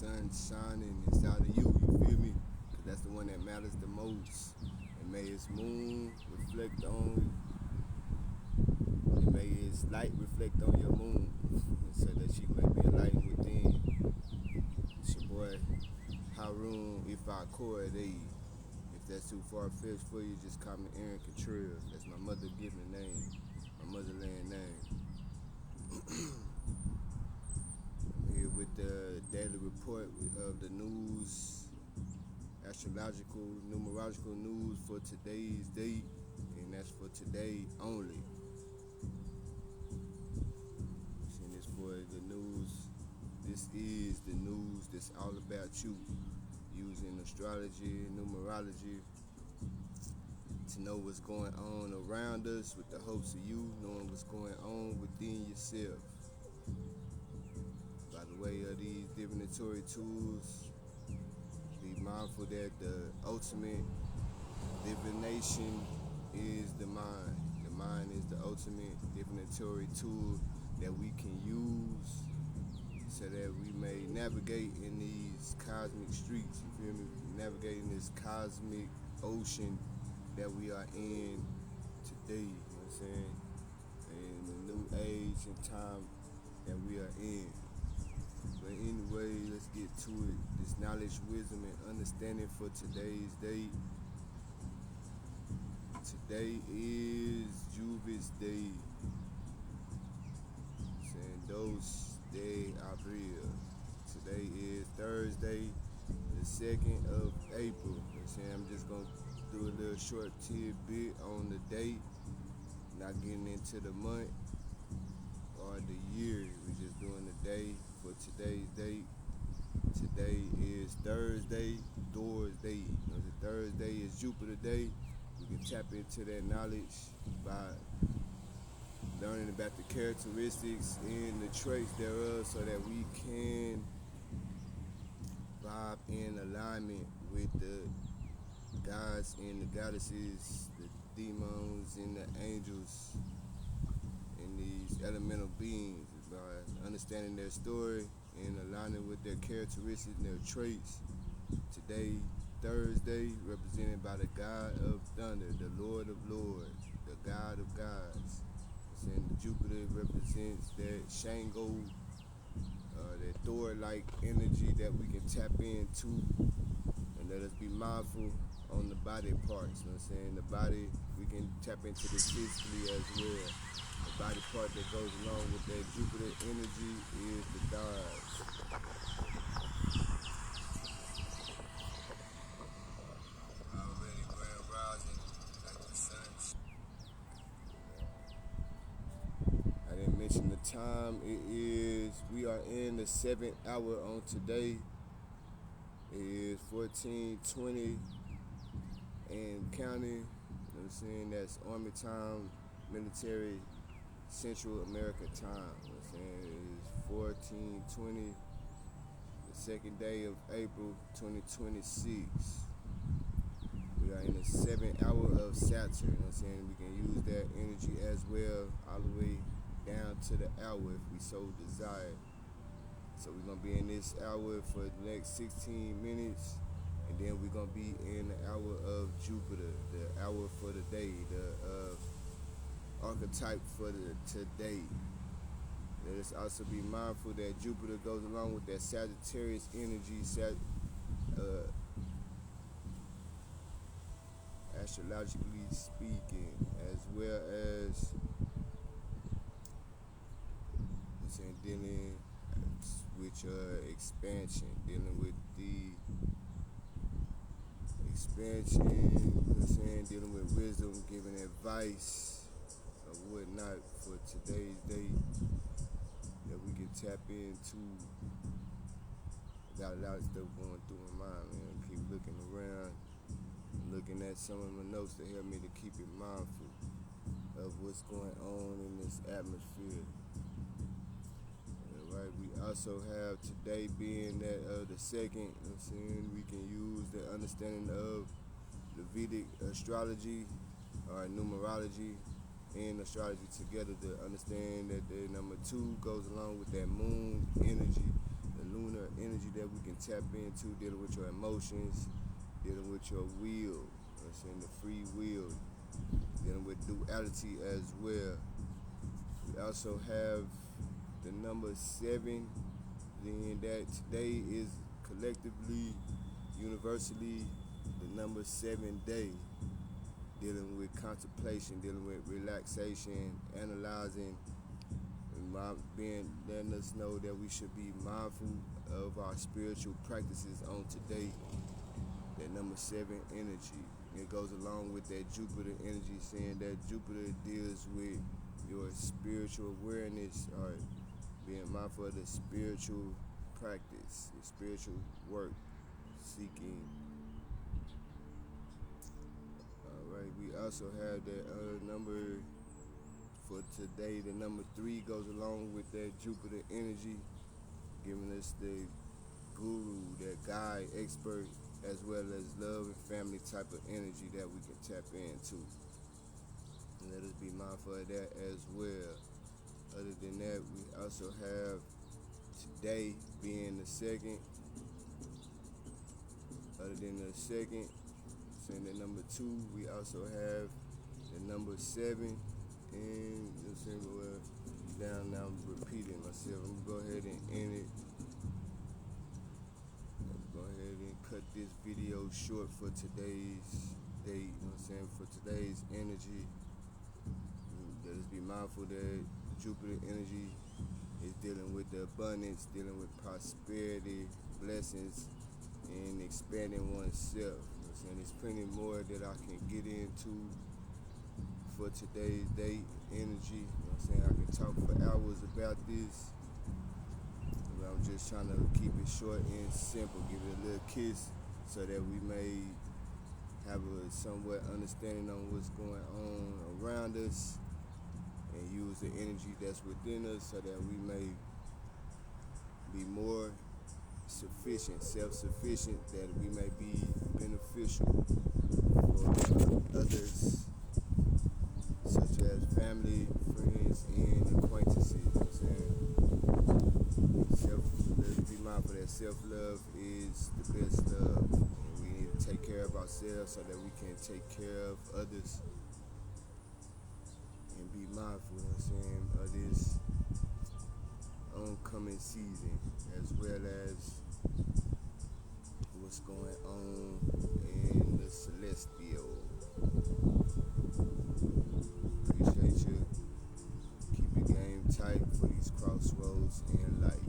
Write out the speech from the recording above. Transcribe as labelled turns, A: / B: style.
A: sun shining inside of you, you feel me? Cause that's the one that matters the most. And may its moon reflect on, and may its light reflect on your moon, so that you may be enlightened within. It's your boy, Harun, if I C.O.R.N. If that's too far-fetched for you, just call me Aaron Contreras. That's my mother given name, my motherland name. I'm here with the daily report of the news, astrological, numerological news for today's date, and that's for today only. And it's for the news. This is the news that's all about you, using astrology, numerology, to know what's going on around us with the hopes of you knowing what's going on within yourself. By the way of these divinatory tools, be mindful that the ultimate divination is the mind. The mind is the ultimate divinatory tool that we can use so that we may navigate in these cosmic streets, you feel me? Navigate in this cosmic ocean that we are in today, you know what I'm saying? In the new age and time that we are in. But anyway, let's get to it. This knowledge, wisdom, and understanding for today's date. Today is Juvis Day. Saying Dos de Abril. Today is Thursday, the 2nd of April. I'm just gonna do a little short tidbit on the date, not getting into the month or the year. We're just doing the day for today's date. Today is Thursday, Doors Day. You know, the Thursday is Jupiter Day. We can tap into that knowledge by learning about the characteristics and the traits thereof so that we can vibe in alignment with the gods and the goddesses, the demons and the angels, and these elemental beings by understanding their story and aligning with their characteristics and their traits. Today, Thursday, represented by the God of Thunder, the Lord of Lords, the God of Gods. And Jupiter represents that Shango, that Thor-like energy that we can tap into, and let us be mindful on the body parts. You know what I'm saying? The body, we can tap into this physically as well. The body part that goes along with that Jupiter energy is the thighs. Already grand rising, like the sun. I didn't mention the time. We are in the 7th hour on today. It is 14:20 and counting. You know what I'm saying? That's Army time, military, Central America time. You know what I'm saying? It is 14:20, the 2nd day of April 2026. We are in the 7th hour of Saturn. You know what I'm saying? We can use that energy as well, all the way down to the hour if we so desire. So we're gonna be in this hour for the next 16 minutes, and then we're gonna be in the hour of Jupiter, the hour for the day, the archetype for the today. Let us also be mindful that Jupiter goes along with that Sagittarius energy, astrologically speaking, as well as dealing with your expansion, dealing with the expansion, you know what I'm saying, dealing with wisdom, giving advice or whatnot for today's date that we can tap into. Got a lot of stuff going through my mind, man. Keep looking around, looking at some of my notes to help me to keep it mindful of what's going on in this atmosphere. Right, we also have today being that the 2nd, you know what I'm saying, we can use the understanding of the Vedic astrology or numerology and astrology together to understand that the number 2 goes along with that moon energy, the lunar energy that we can tap into, dealing with your emotions, dealing with your will, you know what I'm saying, the free will, dealing with duality as well. We also have the number 7, then that today is collectively, universally, the number 7 day, dealing with contemplation, dealing with relaxation, analyzing, and being letting us know that we should be mindful of our spiritual practices on today. That number 7 energy. It goes along with that Jupiter energy, saying that Jupiter deals with your spiritual awareness, or being mindful of the spiritual practice, the spiritual work, seeking. Alright, we also have that number for today. The number 3 goes along with that Jupiter energy, giving us the guru, that guide, expert, as well as love and family type of energy that we can tap into. And let us be mindful of that as well. Other than that, we also have today being the 2nd. Other than the 2nd, saying the number 2, we also have the number 7. And you'll see down now, I'm repeating myself. I'm gonna go ahead and end it. Go ahead and cut this video short for today's date, you know what I'm saying, for today's energy. Let us be mindful that Jupiter energy is dealing with the abundance, dealing with prosperity, blessings, and expanding oneself. You know what I'm saying? There's plenty more that I can get into for today's date, energy. You know what I'm saying? I can talk for hours about this. I'm just trying to keep it short and simple, give it a little kiss so that we may have a somewhat understanding on what's going on around us, and use the energy that's within us so that we may be more sufficient, self-sufficient, that we may be beneficial for others, such as family, friends, and acquaintances. You know what I'm saying? Let's be mindful that self-love is the best love. And we need to take care of ourselves so that we can take care of others. And be mindful, you know what I'm saying, of this oncoming season, as well as what's going on in the celestial. Appreciate you. Keep your game tight for these crossroads in life.